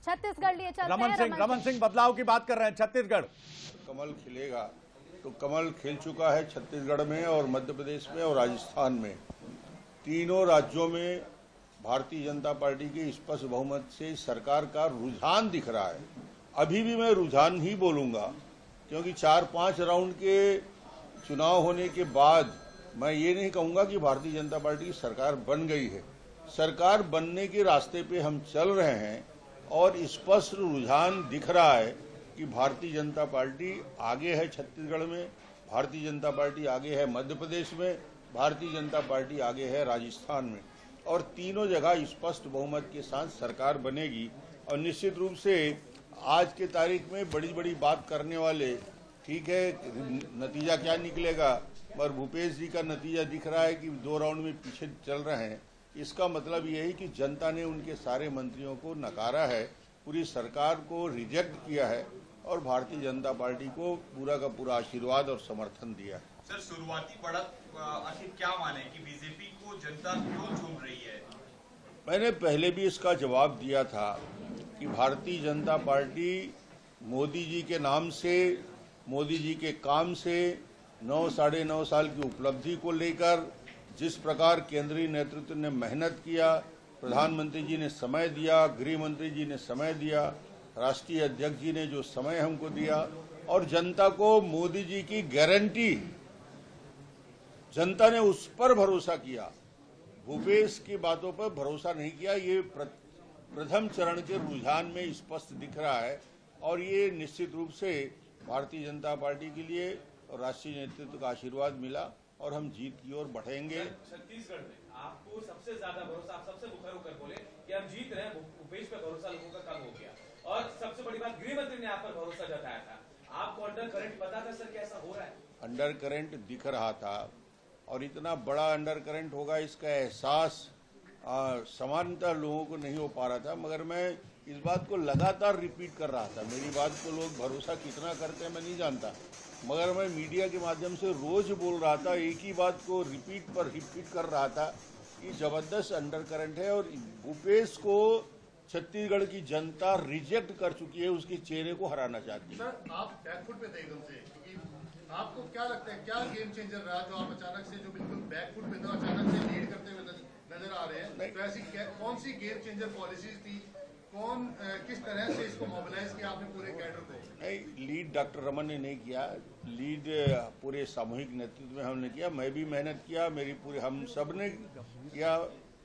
छत्तीसगढ़ लिए चलते हैं। रमन सिंह बदलाव की बात कर रहे हैं। छत्तीसगढ़ कमल खिलेगा तो कमल खिल चुका है छत्तीसगढ़ में और मध्य प्रदेश में और राजस्थान में। तीनों राज्यों में भारतीय जनता पार्टी के स्पष्ट बहुमत से सरकार का रुझान दिख रहा है। अभी भी मैं रुझान ही बोलूंगा, क्योंकि 4-5 राउंड के चुनाव होने के बाद मैं ये नहीं कहूंगा कि भारतीय जनता पार्टी की सरकार बन गई है। सरकार बनने के रास्ते पे हम चल रहे हैं और स्पष्ट रुझान दिख रहा है कि भारतीय जनता पार्टी आगे है छत्तीसगढ़ में, भारतीय जनता पार्टी आगे है मध्य प्रदेश में, भारतीय जनता पार्टी आगे है राजस्थान में, और तीनों जगह स्पष्ट बहुमत के साथ सरकार बनेगी। और निश्चित रूप से आज के तारीख में बड़ी बड़ी बात करने वाले, ठीक है, नतीजा क्या निकलेगा, पर भूपेश जी का नतीजा दिख रहा है कि 2 राउंड में पीछे चल रहे हैं। इसका मतलब ये है कि जनता ने उनके सारे मंत्रियों को नकारा है, पूरी सरकार को रिजेक्ट किया है और भारतीय जनता पार्टी को पूरा का पूरा आशीर्वाद और समर्थन दिया है। सर, शुरुआती बढ़त आखिर क्या माने कि बीजेपी को जनता क्यों चुन रही है? मैंने पहले भी इसका जवाब दिया था कि भारतीय जनता पार्टी मोदी जी के नाम से, मोदी जी के काम से, 9-9.5 साल की उपलब्धि को लेकर जिस प्रकार केंद्रीय नेतृत्व ने मेहनत किया, प्रधानमंत्री जी ने समय दिया, गृह मंत्री जी ने समय दिया, राष्ट्रीय अध्यक्ष जी ने जो समय हमको दिया, और जनता को मोदी जी की गारंटी, जनता ने उस पर भरोसा किया, भूपेश की बातों पर भरोसा नहीं किया। ये प्रथम चरण के रुझान में स्पष्ट दिख रहा है और ये निश्चित रूप से भारतीय जनता पार्टी के लिए और राष्ट्रीय नेतृत्व का आशीर्वाद मिला और हम जीत की ओर बढ़ेंगे। छत्तीसगढ़ में आपको सबसे ज्यादा भरोसा, आप सबसे मुखर होकर बोले कि हम जीत रहे हैं, भूपेश पे भरोसा लोगों का कम हो गया, और सबसे बड़ी बात गृह मंत्री ने आप पर भरोसा जताया था। आपको अंडर करंट पता था सर कैसा हो रहा है? अंडर करंट दिख रहा था और इतना बड़ा अंडर करंट होगा इसका एहसास सामान्यतः लोगों को नहीं हो पा रहा था, मगर मैं इस बात को लगातार रिपीट कर रहा था। मेरी बात को लोग भरोसा कितना करते हैं मैं नहीं जानता, मगर मैं मीडिया के माध्यम से रोज बोल रहा था, एक ही बात को रिपीट कर रहा था कि जबरदस्त अंडर करंट है और भूपेश को छत्तीसगढ़ की जनता रिजेक्ट कर चुकी है, उसके चेहरे को हराना चाहती है। सर, आप बैकफुट पे थे एकदम से, क्योंकि आपको क्या लगता है क्या गेम चेंजर रहा जो आप अचानक से, जो बिल्कुल बैकफुट पे थे, अचानक से लीड करते हुए नजर आ रहे हैं? तो ऐसी कौन सी गेम चेंजर पॉलिसीज थी, किस तरह से इसको मोबिलाइज किया आपने पूरे कैडर को? नहीं, लीड डॉक्टर रमन ने नहीं किया, लीड पूरे सामूहिक नेतृत्व में हमने किया। मैं भी मेहनत किया, हम सब ने किया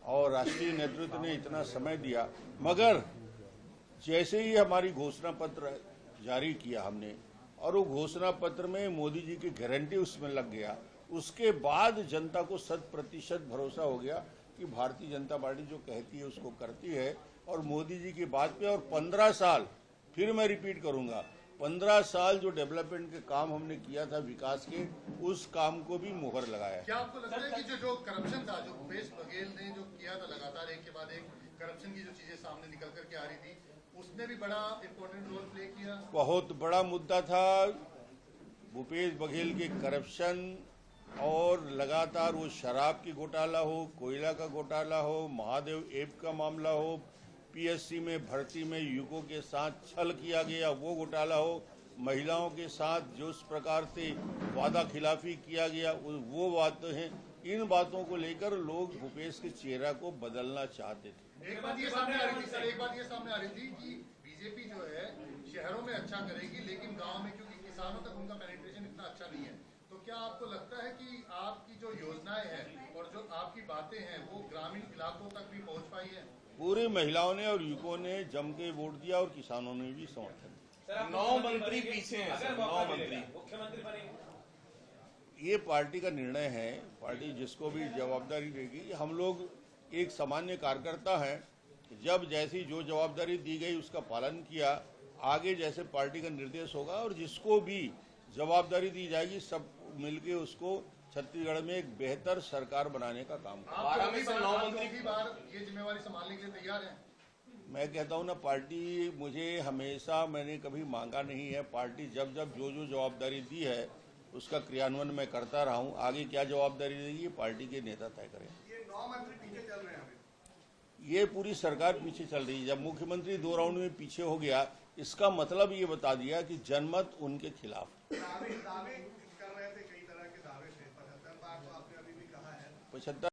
और राष्ट्रीय नेतृत्व ने इतना समय दिया। मगर जैसे ही हमारी घोषणा पत्र जारी किया हमने और वो घोषणा पत्र में मोदी जी की गारंटी उसमें लग गया, उसके बाद जनता को 100% भरोसा हो गया कि भारतीय जनता पार्टी जो कहती है उसको करती है और मोदी जी की बात पे। और 15 साल, फिर मैं रिपीट करूंगा, 15 साल जो डेवलपमेंट के काम हमने किया था विकास के, उस काम को भी मुहर लगाया। क्या आपको लगता है कि जो करप्शन था, जो भूपेश बघेल ने जो किया था, लगातार एक के बाद एक करप्शन की जो चीजें सामने निकल करके आ रही थी, उसने भी बड़ा इंपॉर्टेंट रोल प्ले किया? बहुत बड़ा मुद्दा था भूपेश बघेल के करप्शन, और लगातार वो शराब की घोटाला हो, कोयला का घोटाला हो, महादेव ऐप का मामला हो, पीएससी में भर्ती में युवकों के साथ छल किया गया वो घोटाला हो, महिलाओं के साथ जो उस प्रकार से वादा खिलाफी किया गया वो बातें हैं। इन बातों को लेकर लोग भूपेश के चेहरा को बदलना चाहते थे। एक बात ये सामने आ रही थी सर, एक बात ये सामने आ रही थी कि बीजेपी जो है शहरों में अच्छा करेगी, लेकिन गाँव में क्योंकि किसानों तक उनका पेनिट्रेशन इतना अच्छा नहीं है, तो क्या आपको लगता है कि आपकी जो योजनाएं हैं और जो आपकी बातें हैं वो ग्रामीण इलाकों तक भी पहुंच पाई है? पूरी महिलाओं ने और युवकों ने जम के वोट दिया और किसानों ने भी समर्थन दिया। 9 मंत्री पीछे हैं, 9 मंत्री मुख्यमंत्री बनेंगे। ये पार्टी का निर्णय है, पार्टी जिसको भी जवाबदारी देगी। हम लोग एक सामान्य कार्यकर्ता हैं, जब जैसी जो जवाबदारी दी गई उसका पालन किया, आगे जैसे पार्टी का निर्देश होगा और जिसको भी जवाबदारी दी जाएगी सब मिलके उसको छत्तीसगढ़ में एक बेहतर सरकार बनाने का काम करें। 12 में से 9 मंत्री की बार ये जिम्मेवारी संभालने के लिए तैयार हैं? मैं कहता हूं ना, पार्टी मुझे हमेशा, मैंने कभी मांगा नहीं है। पार्टी जब जब जो जवाबदारी दी है उसका क्रियान्वयन मैं करता रहा हूं। आगे क्या जवाबदारी देगी पार्टी के नेता तय करें। ये 9 मंत्री पीछे चल रहे हैं, ये पूरी सरकार पीछे चल रही है। जब मुख्यमंत्री 2 राउंड में पीछे हो गया, इसका मतलब ये बता दिया कि जनमत उनके खिलाफ। दावे कर रहे थे, कई तरह के दावे थे, 75 बार तो आपने अभी भी कहा है। 75